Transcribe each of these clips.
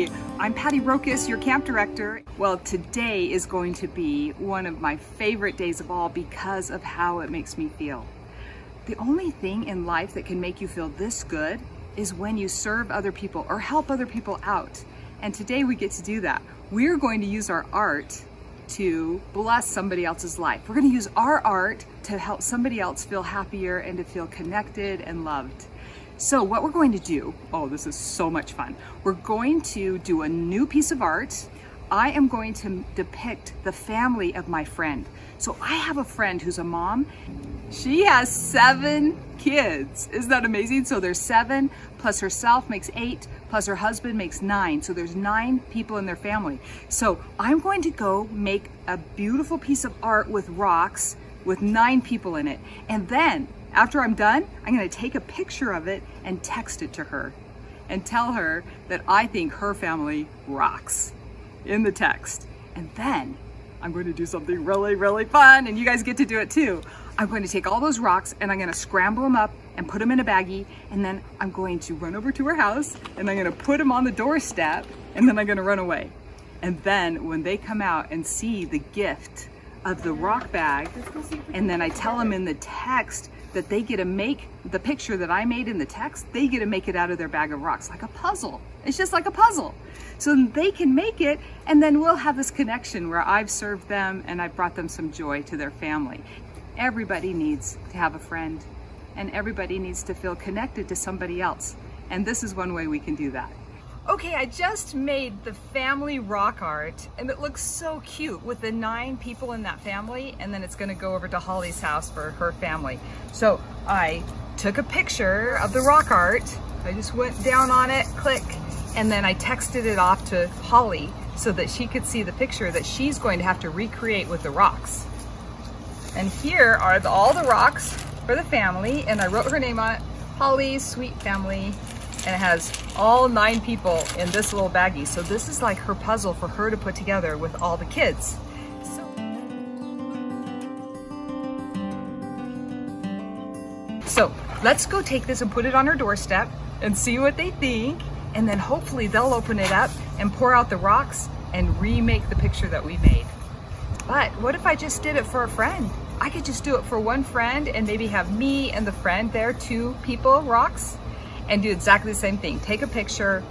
Hey, I'm Patti Rokus, your camp director. Well, today is going to be one of my favorite days of all because of how it makes me feel. The only thing in life that can make you feel this good is when you serve other people or help other people out. And today we get to do that. We're going to use our art to bless somebody else's life. We're going to use our art to help somebody else feel happier and to feel connected and loved. So what we're going to do, oh, this is so much fun. We're going to do a new piece of art. I am going to depict the family of my friend. So I have a friend who's a mom. She has 7 kids. Isn't that amazing? So there's 7 plus herself makes 8 plus her husband makes 9. So there's 9 people in their family. So I'm going to go make a beautiful piece of art with rocks with 9 people in it. And then after I'm done, I'm going to take a picture of it and text it to her and tell her that I think her family rocks in the text. And then I'm going to do something really, really fun, and you guys get to do it too. I'm going to take all those rocks and I'm going to scramble them up and put them in a baggie, and then I'm going to run over to her house and I'm going to put them on the doorstep, and then I'm going to run away. And then when they come out and see the gift of the rock bag, and then I tell them in the text that they get to make the picture that I made in the text, they get to make it out of their bag of rocks like a puzzle. It's just like a puzzle. So they can make it, and then we'll have this connection where I've served them and I've brought them some joy to their family. Everybody needs to have a friend, and everybody needs to feel connected to somebody else. And this is one way we can do that. Okay, I just made the family rock art, and it looks so cute with the 9 people in that family, and then it's gonna go over to Holly's house for her family. So I took a picture of the rock art, I just went down on it, click, and then I texted it off to Holly so that she could see the picture that she's going to have to recreate with the rocks. And here are all the rocks for the family, and I wrote her name on it, Holly's Sweet Family. And it has all 9 people in this little baggie. So this is like her puzzle for her to put together with all the kids. So let's go take this and put it on her doorstep and see what they think. And then hopefully they'll open it up and pour out the rocks and remake the picture that we made. But what if I just did it for a friend? I could just do it for one friend and maybe have me and the friend there, 2 people, rocks, and do exactly the same thing. Take a picture,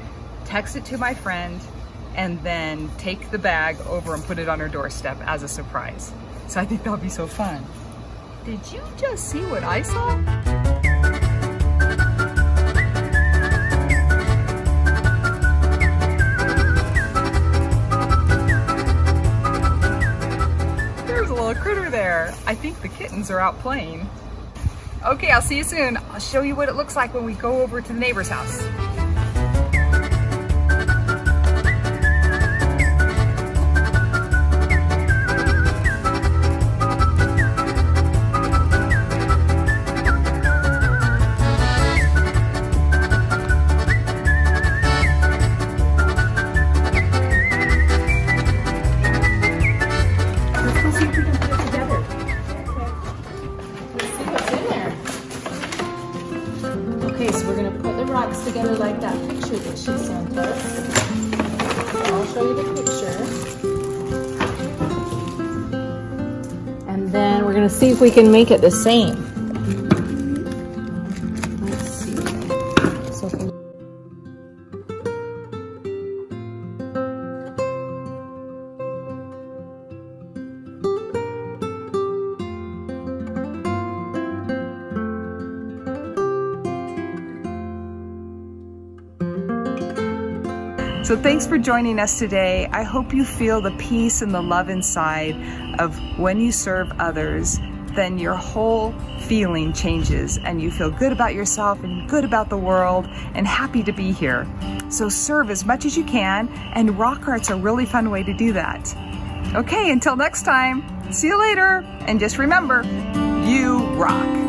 text it to my friend, and then take the bag over and put it on her doorstep as a surprise. So I think that would be so fun. Did you just see what I saw? There's a little critter there. I think the kittens are out playing. Okay, I'll see you soon. I'll show you what it looks like when we go over to the neighbor's house. Let's go see if we can put it together. Let's see what's in there. Okay, so we're going to put the rocks together like that picture that she sent us. I'll show you the picture. And then we're going to see if we can make it the same. Let's see. So So thanks for joining us today. I hope you feel the peace and the love inside of when you serve others, then your whole feeling changes and you feel good about yourself and good about the world and happy to be here. So serve as much as you can, and rock art's a really fun way to do that. Okay, until next time, see you later, and just remember, you rock.